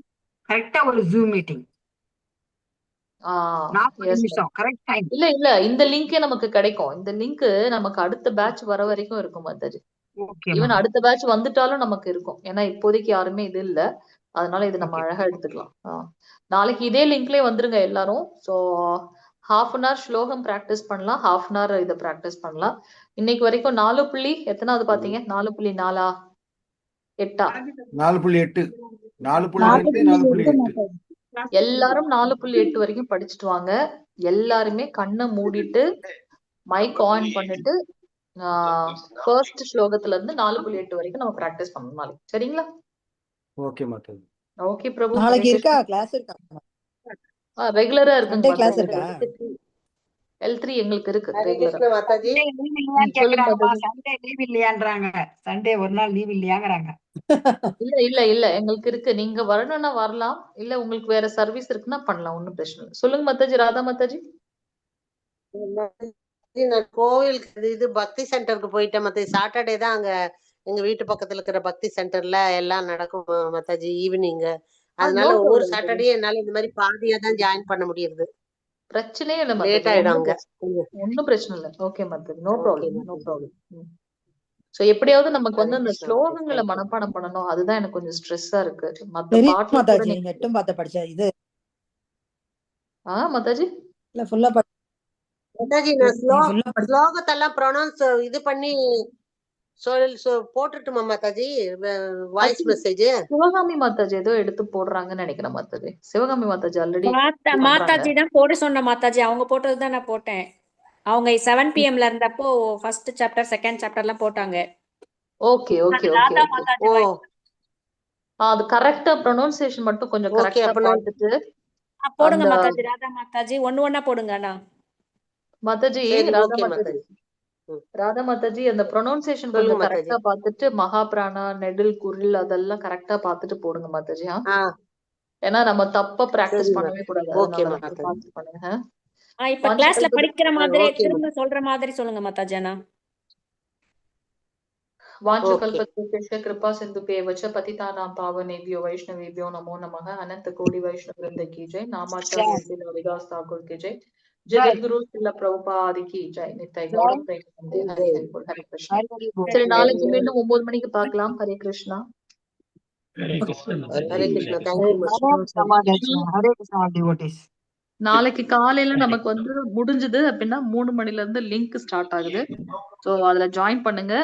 கரெக்ட்டா ஒரு ஜூம் மீட்டிங். இல்ல இல்ல, இந்த லிங்கே நமக்கு கிடைக்கும். இந்த லிங்க் நமக்கு அடுத்த பேட்ச் வர வரைக்கும் இருக்கும் மாதாஜி. ஈவன் அடுத்த பேட்ச் வந்துட்டாலும் நமக்கு இருக்கும். ஏன்னா இப்போதைக்கு யாருமே இது இல்ல, அதனால இது நம்ம அழகா எடுத்துக்கலாம். நாளைக்கு இதே லிங்க்லயே வந்துருங்க எல்லாரும். சோ ஹாஃப் அன் ஹவர் ஸ்லோகம் பிராக்டிஸ் பண்ணலாம், ஹாஃப் அன் ஹவர் இதை பிராக்டிஸ் பண்ணலாம். இன்னைக்கு வரைக்கும் 4. எத்தனாவது பாத்தீங்க? 4.4 8 4.8 4.8 எல்லாரும் 4.8 வரைக்கும் படிச்சுட்டு வாங்க. எல்லாருமே கண்ணை மூடிட்டு மைக் ஆன் பண்ணிட்டு ஃபர்ஸ்ட் ஸ்லோகத்துல இருந்து 4.8 வரைக்கும் நம்ம பிராக்டிஸ் பண்ணணும் நாளைக்கு. சரிங்களா? ஓகே மாதாஜி. ஓகே பிரபு. நாளைக்கு இருக்கா கிளாஸ்? இருக்கா? ரெகுலரா இருக்குங்க கிளாஸ் இருக்கா? L3 எங்களுக்கு இருக்கு சண்டே லீவ் இல்லையான்றாங்க. சண்டே ஒரு நாள் லீவ் இல்லையாங்கறாங்க. இல்ல இல்ல இல்ல, எங்களுக்கு இருக்கு. நீங்க வரணும்னா வரலாம், இல்ல உங்களுக்கு வேற சர்வீஸ் இருக்குன்னா பண்ணலாம், ஒண்ணும் பிரச்சனை இல்லை. சொல்லுங்க மாதாஜி. ராதா மாதாஜி. நான் கோவிலுக்கு இது பக்தி சென்டருக்கு போயிட்டேன் மாதாஜி. சாட்டர்டே தான் அங்க எங்க வீட்டு பக்கத்துல இருக்கிற பக்தி சென்டர்ல எல்லாம் நடக்கும் மாதாஜி ஈவினிங். அதனால ஒவ்வொரு சாட்டர்டே என்னால இந்த மாதிரி பாதியா தான் ஜாயின் பண்ண முடியுது. பிரச்சனையே இல்ல, லேட் ஆயிடும் அங்க. ஒன்னும் பிரச்சனை இல்லை. ஓகே மாதாஜி, no problem, no problem. So எப்படியாவது நமக்கு வந்து அந்த ஸ்லோகங்களை மனப்பாடம் பண்ணணும். அதுதான் எனக்கு கொஞ்சம் ஸ்ட்ரெஸ்ஸா இருக்கு. மத்த பாட்டு மாதாஜி நெட்டும் பார்த்து படிச்சா இது மாதாஜி இல்ல ஃபுல்லா மாதாஜி நான் ஸ்லோகத்தெல்லாம் ப்ரொனவுன்ஸ் இது பண்ணி போட்டுட்டுமா மாதாஜி வாய்ஸ் மெசேஜ்? சிவகாமி மாதாஜி ஏதோ எடுத்து போடுறாங்கன்னு நினைக்கிறேன் மாதாஜி. சிவகாமி மாதாஜி ஆல்ரெடி மாதாஜி தான் போட சொன்ன மாதாஜி. அவங்க போட்டதுதான் நான் போட்டேன். அவங்க 7 PM இருந்தப்போ ஃபர்ஸ்ட் சாப்டர் செகண்ட் சாப்டர்லாம் போட்டாங்க. Okay okay okay. அது கரெக்ட்டா ப்ரொனன்சியேஷன் மட்டும் கொஞ்சம் கரெக்ட்டா பார்த்துட்டு போடுங்க மாதாஜி. ராதா மாதாஜி ஒண்ணா போடுங்க. அண்ணா மாதாஜி, ராதா மாதாஜி அந்த ப்ரொனன்சியேஷன் கொஞ்சம் கரெக்ட்டா பார்த்துட்டு மகாபிராணா நெடில் குரில் அதெல்லாம் கரெக்ட்டா பார்த்துட்டு போடுங்க மாதாஜி. ஏன்னா நம்ம தப்பா பிராக்டிஸ் பண்ணவே கூடாது. அதனால பார்த்து பண்ணுங்க. இப்ப கிளாஸ்ல படிக்கிற மாதிரி திரும்ப சொல்ற மாதிரி சொல்லுங்க மாதாஜி. அண்ணா वाञ्छकल्पतरुभ्यश्च कृपा सिन्धुभ्येव च पतितानां पावनेभ्यो वैष्णवेभ्यो नमो नमः। अनंत कोटि वैष्णव वृंद की जय। नामाचार्य हरिदास ठाकुर की जय। जगद्गुरु श्रील प्रभुपाद की जय। नित्य गौरव प्रेमानंदे हरि हरि बोल। हरे कृष्णा। சரி, நாளைக்கு மீண்டும் 9 மணிக்கு பார்க்கலாம். ஹரே கிருஷ்ணா. ஹரே கிருஷ்ணா. நாளைக்கு காலையில நமக்கு வந்து முடிஞ்சது அப்படின்னா 3 மணில இருந்து லிங்க் ஸ்டார்ட் ஆகுது. சோ அதுல ஜாயின் பண்ணுங்க.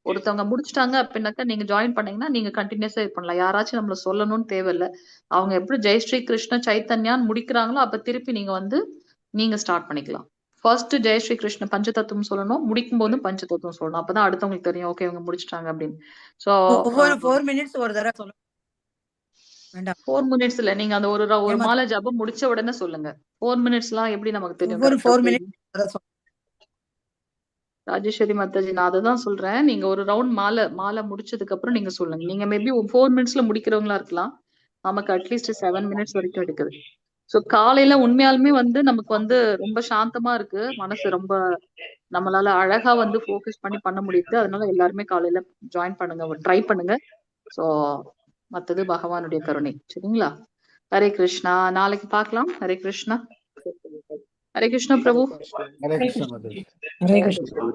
ஒருத்தவங்க முடிச்சிட்டாங்க அப்படின்னாக்கா நீங்க ஜாயின் பண்ணீங்கன்னா நீங்க கண்டினியூஸா இது பண்ணலாம். யாராச்சும் நம்மள சொல்லணும்னு தேவையில்லை. அவங்க எப்படி ஜெய் ஸ்ரீ கிருஷ்ண சைத்தன்யான்னு முடிக்கிறாங்களோ அப்ப திருப்பி நீங்க வந்து நீங்க ஸ்டார்ட் பண்ணிக்கலாம். ஃபர்ஸ்ட் ஜெய் ஸ்ரீ கிருஷ்ண பஞ்சதத்துவம் சொல்லணும், முடிக்கும் போது பஞ்சதத்துவம் சொல்லணும். அப்பதான் அடுத்தவங்களுக்கு தெரியும் ஓகே இவங்க முடிச்சிட்டாங்க அப்படின்னு. சோ 4 minutes ஒரு தடவை சொல்லணும். 4 minutes இல்ல, நீங்க அந்த ஒரு மாலை ஜபம் முடிச்ச உடனே சொல்லுங்க. 4 minutes எல்லாம் எப்படி நமக்கு தெரியும்? 4 minutes ராஜேஸ்வரி மாதாஜி, நான் அதுதான் சொல்றேன். நீங்க ஒரு ரவுண்ட் மாலை முடிச்சதுக்கு அப்புறம் நீங்க சொல்லுங்க. நீங்க மேபி 4 minutesல முடிக்கிறவங்களா இருக்கலாம். நமக்கு அட்லீஸ்ட் 7 minutes வரைக்கும் எடுக்குது. சோ காலையில உண்மையாலுமே வந்து நமக்கு வந்து ரொம்ப சாந்தமா இருக்கு. மனசு ரொம்ப நம்மளால அழகா வந்து ஃபோக்கஸ் பண்ண முடியுது. அதனால எல்லாருமே காலையில ஜாயின் பண்ணுங்க, ட்ரை பண்ணுங்க. சோ மத்தது பகவானுடைய கருணை. சரிங்களா? ஹரே கிருஷ்ணா. நாளைக்கு பார்க்கலாம். ஹரே கிருஷ்ணா. ஹரே கிருஷ்ணா பிரபு. ஹரே கிருஷ்ணா. ஹரே கிருஷ்ணா.